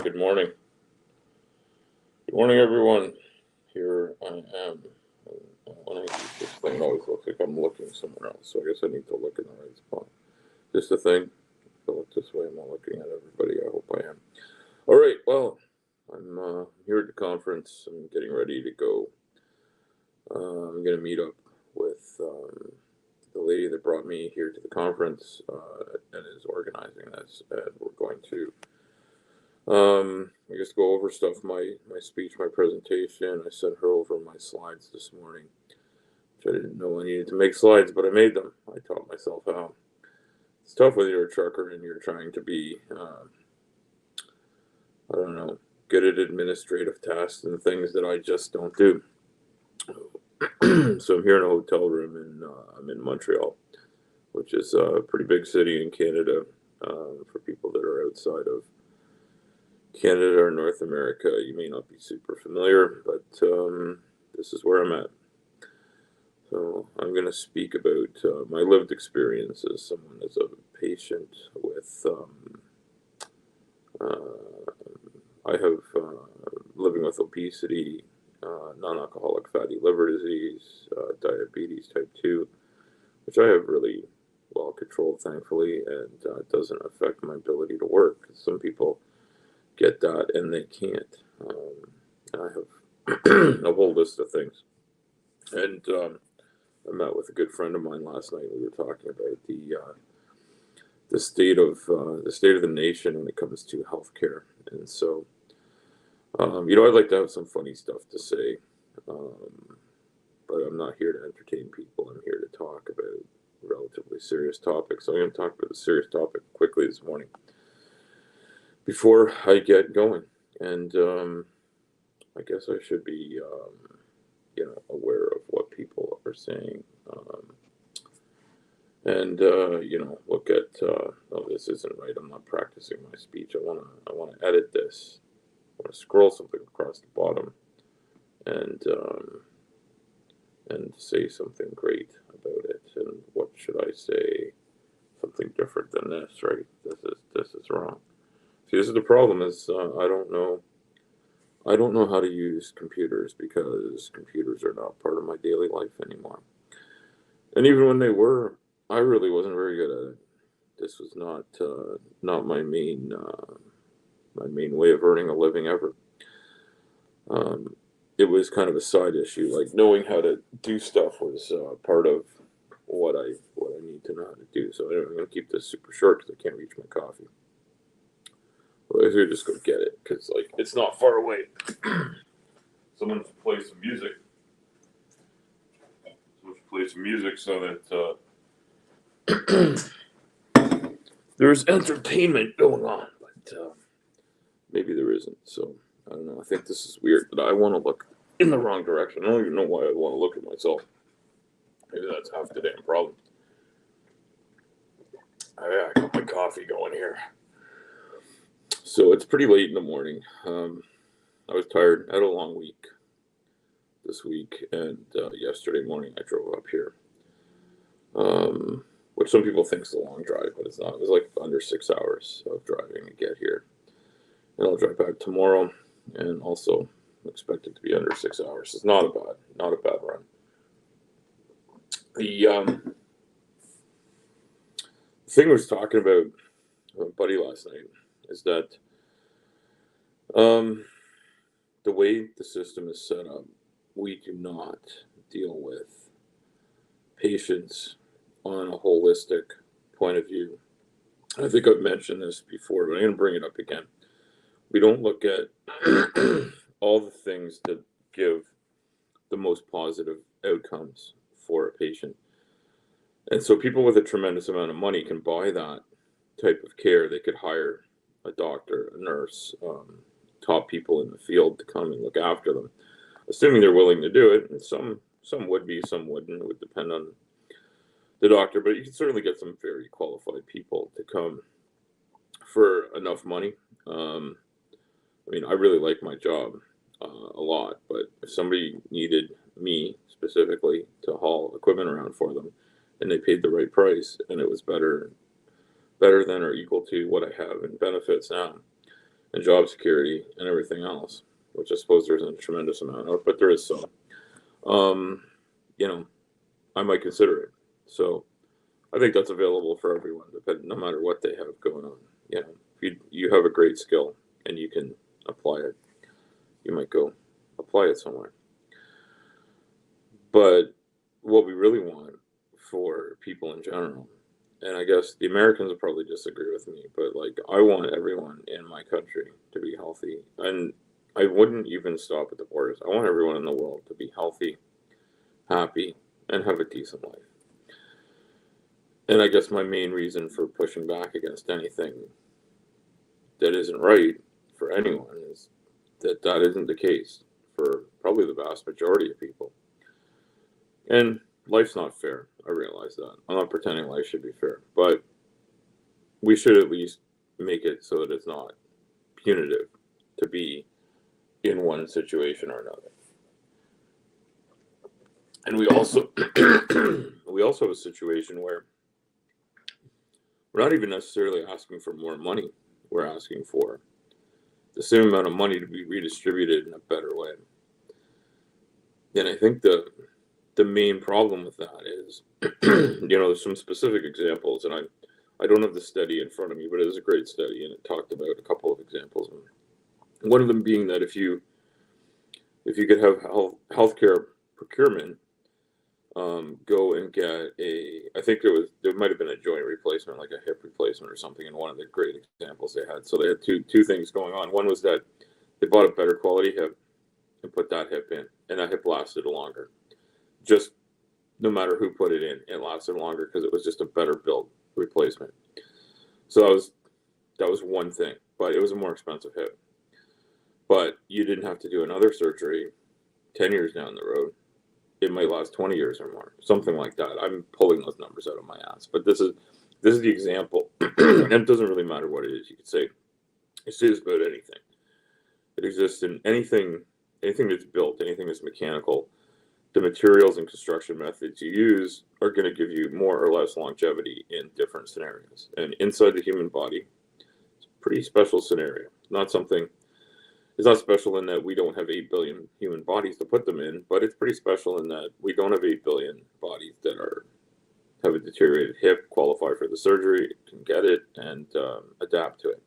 Good morning. Good morning, everyone. Here I am. When I use this thing, it always looks like I'm looking somewhere else, so I guess I need to look in the right spot. Just a thing. If I look this way, I'm not looking at everybody. I hope I am. All right, well, I'm here at the conference. I'm getting ready to go. I'm going to meet up with the lady that brought me here to the conference and is organizing this, and we're going to I guess go over stuff, my speech, my presentation. I sent her over my slides this morning, which I didn't know I needed to make slides, but I made them. I taught myself how. It's tough when you're a trucker and you're trying to be, I don't know, good at administrative tasks and things that I just don't do. So I'm here in a hotel room and I'm in Montreal, which is a pretty big city in Canada. For people that are outside of Canada or North America, you may not be super familiar, but this is where I'm at. So I'm going to speak about my lived experience as someone as a patient with, I have living with obesity, non-alcoholic fatty liver disease, diabetes type 2, which I have really well controlled, thankfully, and it doesn't affect my ability to work. Some people get that and they can't. I have a whole list of things. And I met with a good friend of mine last night. We were talking about the state of the nation when it comes to healthcare. And so, I'd like to have some funny stuff to say, but I'm not here to entertain people. I'm here to talk about relatively serious topics. So I'm going to talk about a serious topic quickly this morning before I get going. And I guess I should be, aware of what people are saying. Look at, oh, this isn't right. I'm not practicing my speech. I want to edit this. I want to scroll something across the bottom and say something great about it. And what should I say? Something different than this, right? This is wrong. See, this is the problem. Is I don't know how to use computers because computers are not part of my daily life anymore. And even when they were, I really wasn't very good at it. This was not my main way of earning a living ever. It was kind of a side issue. Like knowing how to do stuff was part of what I need to know how to do. So anyway, I'm going to keep this super short because I can't reach my coffee. Well, I should just go get it because it's not far away. Someone play some music. Play some music so that there's entertainment going on, but maybe there isn't. So I don't know. I think this is weird, but I want to look in the wrong direction. I don't even know why I want to look at myself. Maybe that's half the damn problem. I got my coffee going here. So it's pretty late in the morning. I was tired. I had a long week this week, and yesterday morning I drove up here, which some people think is a long drive, but it's not. It was like under 6 hours of driving to get here, and I'll drive back tomorrow, and also expect it to be under 6 hours. It's not a bad run. The thing I was talking about with a buddy last night is that the way the system is set up, we do not deal with patients on a holistic point of view. I think I've mentioned this before, but I'm going to bring it up again. We don't look at all the things that give the most positive outcomes for a patient. And so people with a tremendous amount of money can buy that type of care. They could hire a doctor, a nurse, top people in the field to come and look after them, assuming they're willing to do it. And some would be, some wouldn't. It would depend on the doctor, but you can certainly get some very qualified people to come for enough money. I really like my job a lot, but if somebody needed me specifically to haul equipment around for them, and they paid the right price, and it was better than or equal to what I have in benefits now, and job security and everything else, which I suppose there's a tremendous amount of, but there is some. Um, you know, I might consider it. So I think that's available for everyone, no matter what they have going on. You know, if you have a great skill and you can apply it, you might go apply it somewhere. But what we really want for people in general, and I guess the Americans will probably disagree with me, but like I want everyone in my country to be healthy. And I wouldn't even stop at the borders. I want everyone in the world to be healthy, happy, and have a decent life. And I guess my main reason for pushing back against anything that isn't right for anyone is that that isn't the case for probably the vast majority of people. And life's not fair. I realize that. I'm not pretending life should be fair, but we should at least make it so that it's not punitive to be in one situation or another. And we also we also have a situation where we're not even necessarily asking for more money. We're asking for the same amount of money to be redistributed in a better way. And I think the main problem with that is, there's some specific examples, and I don't have the study in front of me, but it was a great study, and it talked about a couple of examples. One of them being that if you could have healthcare procurement, go and get I think there might have been a joint replacement, like a hip replacement or something, in one of the great examples they had. So they had two things going on. One was that they bought a better quality hip and put that hip in, and that hip lasted longer. Just no matter who put it in, it lasted longer because it was just a better built replacement. So that was one thing, but it was a more expensive hip. But you didn't have to do another surgery 10 years down the road. It might last 20 years or more, something like that. I'm pulling those numbers out of my ass, but this is the example, and it doesn't really matter what it is. You could say this about anything. It exists in anything that's built, anything that's mechanical. The materials and construction methods you use are going to give you more or less longevity in different scenarios. And inside the human body, it's a pretty special scenario. It's not special in that we don't have 8 billion human bodies to put them in, but it's pretty special in that we don't have 8 billion bodies that have a deteriorated hip, qualify for the surgery, can get it, and adapt to it.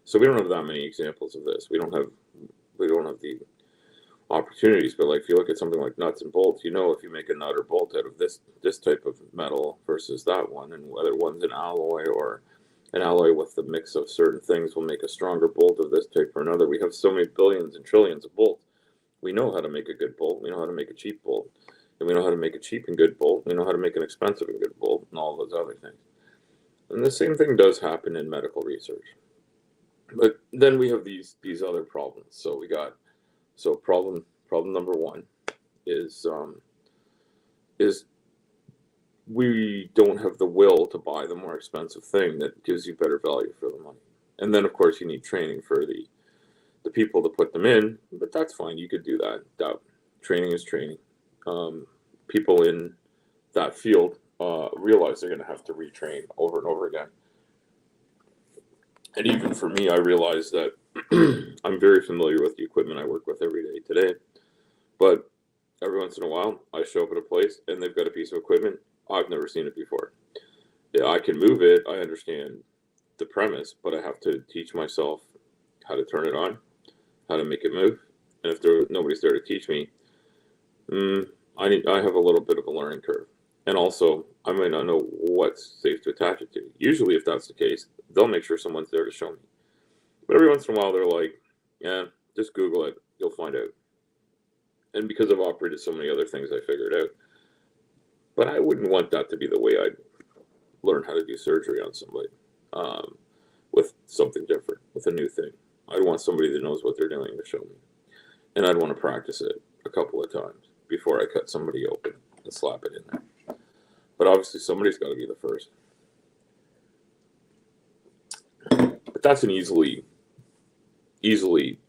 So we don't have that many examples of this. We don't have the opportunities, but like if you look at something like nuts and bolts, if you make a nut or bolt out of this type of metal versus that one, and whether one's an alloy or an alloy with the mix of certain things will make a stronger bolt of this type or another. We have so many billions and trillions of bolts. We know how to make a good bolt. We know how to make a cheap bolt. And we know how to make a cheap and good bolt. We know how to make an expensive and good bolt and all those other things. And the same thing does happen in medical research. But then we have these other problems. So problem number one is we don't have the will to buy the more expensive thing that gives you better value for the money. And then, of course, you need training for the people to put them in, but that's fine. You could do that. That training is training. People in that field realize they're going to have to retrain over and over again. And even for me, I realize that I'm very familiar with the equipment I work with every day today, but every once in a while, I show up at a place and they've got a piece of equipment. I've never seen it before. Yeah, I can move it. I understand the premise, but I have to teach myself how to turn it on, how to make it move. And if nobody's there to teach me, I have a little bit of a learning curve. And also, I may not know what's safe to attach it to. Usually, if that's the case, they'll make sure someone's there to show me. But every once in a while, they're like, yeah, just Google it. You'll find out. And because I've operated so many other things, I figured out. But I wouldn't want that to be the way I'd learn how to do surgery on somebody with something different, with a new thing. I'd want somebody that knows what they're doing to show me. And I'd want to practice it a couple of times before I cut somebody open and slap it in there. But obviously somebody's got to be the first. But that's an easily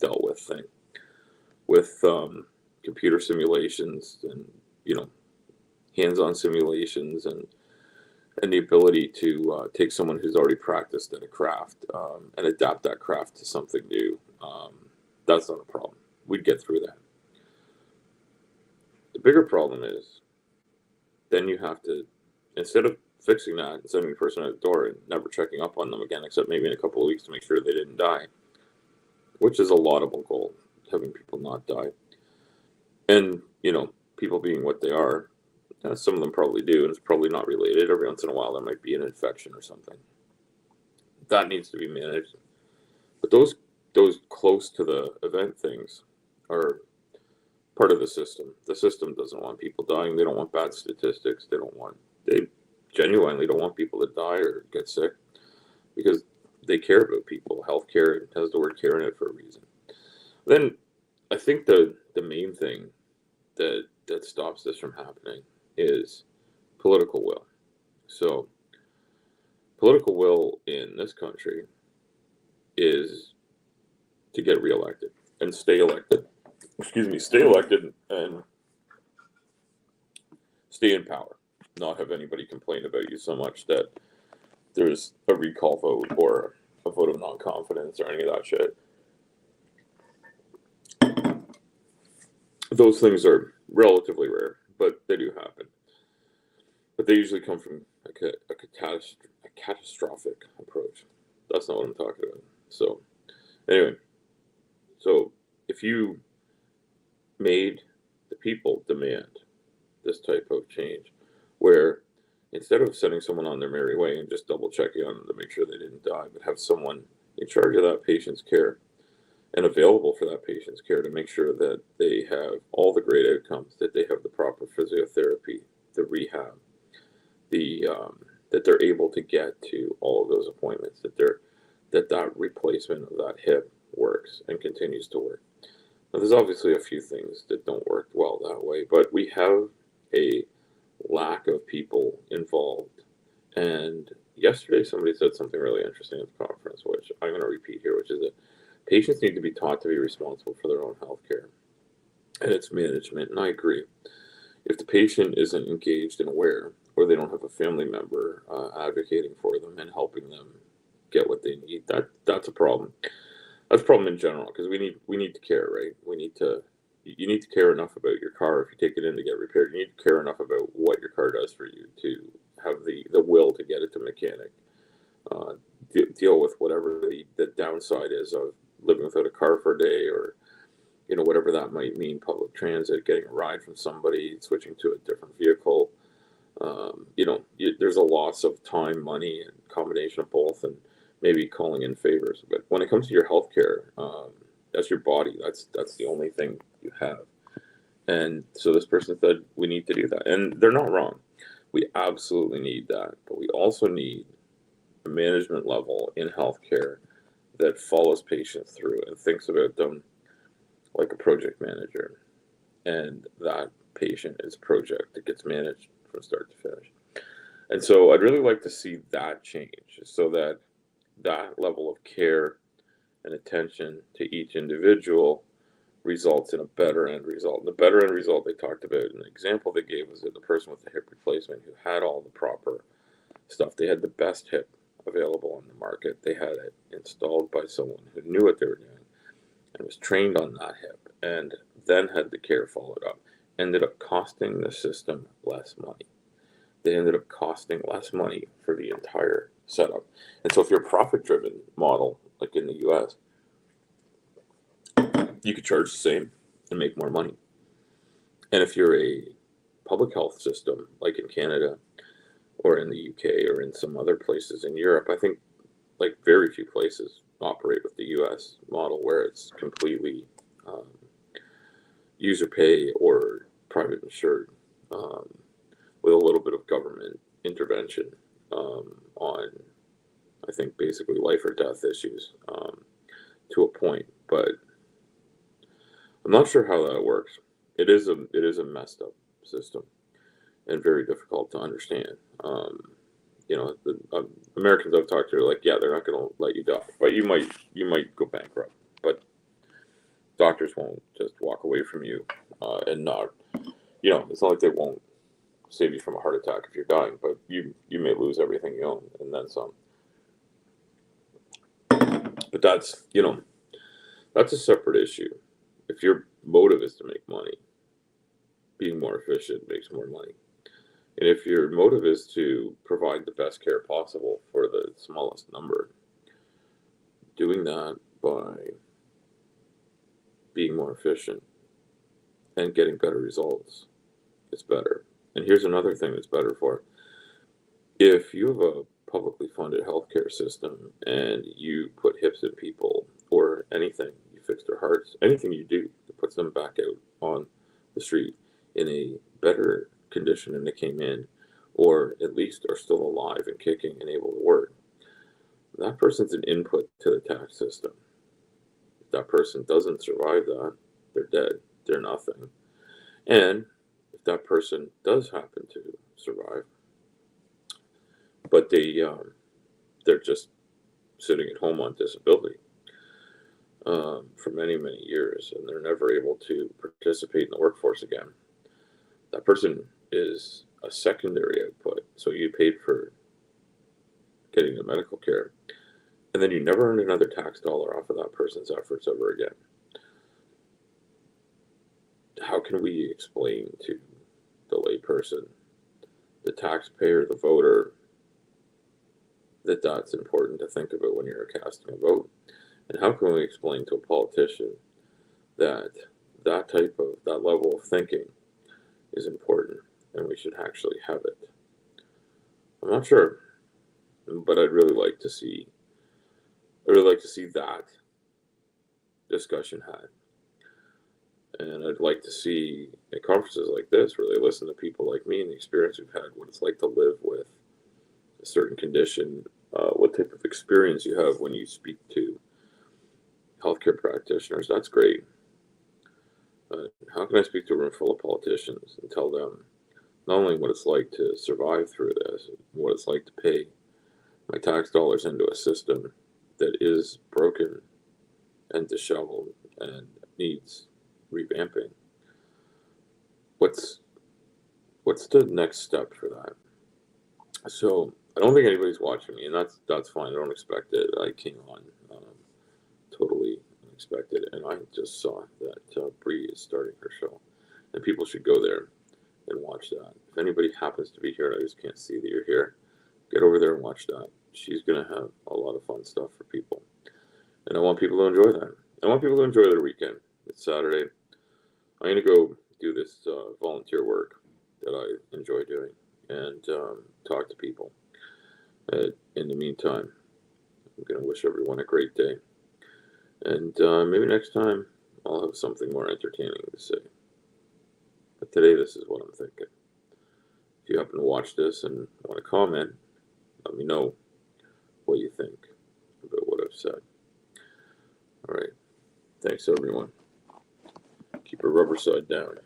dealt with thing with computer simulations and, hands-on simulations and and the ability to take someone who's already practiced at a craft and adapt that craft to something new, that's not a problem. We'd get through that. The bigger problem is then you have to, instead of fixing that and sending the person out the door and never checking up on them again, except maybe in a couple of weeks to make sure they didn't die, which is a laudable goal, having people not die. And, people being what they are, some of them probably do, and it's probably not related. Every once in a while, there might be an infection or something. That needs to be managed. But those close to the event things are part of the system. The system doesn't want people dying. They don't want bad statistics. They genuinely don't want people to die or get sick because they care about people. Healthcare has the word care in it for a reason. Then I think the main thing that stops this from happening is political will. So political will in this country is to get reelected and stay elected. Stay elected and stay in power. Not have anybody complain about you so much that there's a recall vote or a vote of non-confidence or any of that shit. Those things are relatively rare, but they do happen. But they usually come from a catastrophic approach. That's not what I'm talking about. So, anyway, if you made the people demand this type of change, where instead of sending someone on their merry way and just double checking on them to make sure they didn't die, but have someone in charge of that patient's care and available for that patient's care to make sure that they have all the great outcomes, that they have the proper physiotherapy, the rehab, that they're able to get to all of those appointments, that replacement of that hip works and continues to work. Now, there's obviously a few things that don't work well that way, but we have a lack of people involved. And yesterday somebody said something really interesting at the conference, which I'm going to repeat here, which is that patients need to be taught to be responsible for their own health care and its management. And I agree. If the patient isn't engaged and aware, or they don't have a family member advocating for them and helping them get what they need, that's a problem. That's a problem in general, because we need to care, right? You need to care enough about your car if you take it in to get repaired. You need to care enough about what your car does for you to have the will to get it to mechanic. Deal with whatever the downside is of living without a car for a day, or whatever that might mean. Public transit, getting a ride from somebody, switching to a different vehicle. There's a loss of time, money, and combination of both, and maybe calling in favors. But when it comes to your healthcare, that's your body. That's the only thing you have. And so this person said we need to do that, and they're not wrong. We absolutely need that, but we also need a management level in healthcare that follows patients through and thinks about them like a project manager, and that patient is a project that gets managed from start to finish. And so I'd really like to see that change, so that level of care and attention to each individual results in a better end result. And the better end result they talked about, and the example they gave, was that the person with the hip replacement who had all the proper stuff. They had the best hip available on the market. They had it installed by someone who knew what they were doing and was trained on that hip, and then had the care followed up. Ended up costing the system less money. They ended up costing less money for the entire setup. And so if you're a profit-driven model, like in the US, you could charge the same and make more money. And if you're a public health system, like in Canada or in the UK or in some other places in Europe, I think like very few places operate with the US model, where it's completely user pay or private insured, with a little bit of government intervention on, I think, basically life or death issues to a point. But I'm not sure how that works. It is a messed up system and very difficult to understand. The Americans I've talked to are like, yeah, they're not going to let you die, but you might go bankrupt. But doctors won't just walk away from you and not. It's not like they won't save you from a heart attack if you're dying, but you may lose everything you own and then some. But that's, that's a separate issue. If your motive is to make money, being more efficient makes more money. And if your motive is to provide the best care possible for the smallest number, doing that by being more efficient and getting better results is better. And here's another thing that's better for it. If you have a publicly funded healthcare system and you put hips in people or anything, you fix their hearts, anything you do that puts them back out on the street in a better condition than they came in, or at least are still alive and kicking and able to work, that person's an input to the tax system. If that person doesn't survive that, they're dead, they're nothing. And if that person does happen to survive, but they're just sitting at home on disability for many, many years, and they're never able to participate in the workforce again, that person is a secondary output. So you paid for getting the medical care, and then you never earned another tax dollar off of that person's efforts ever again. How can we explain to the layperson, the taxpayer, the voter, that that's important to think about when you're casting a vote? And how can we explain to a politician that that level of thinking is important and we should actually have it? I'm not sure, but I'd really like to see that discussion had. And I'd like to see at conferences like this where they listen to people like me and the experience we've had, what it's like to live with a certain condition, what type of experience you have when you speak to healthcare practitioners. That's great. How can I speak to a room full of politicians and tell them not only what it's like to survive through this, what it's like to pay my tax dollars into a system that is broken and disheveled and needs revamping? What's the next step for that? So I don't think anybody's watching me, and that's fine. I don't expect it. I came on totally unexpected, and I just saw that Bree is starting her show, and people should go there and watch that. If anybody happens to be here and I just can't see that you're here, get over there and watch that. She's going to have a lot of fun stuff for people, and I want people to enjoy that. I want people to enjoy their weekend. It's Saturday. I'm going to go do this volunteer work that I enjoy doing and talk to people. In the meantime, I'm going to wish everyone a great day. And maybe next time I'll have something more entertaining to say. But today, this is what I'm thinking. If you happen to watch this and want to comment, let me know what you think about what I've said. All right. Thanks, everyone. Keep a rubber side down.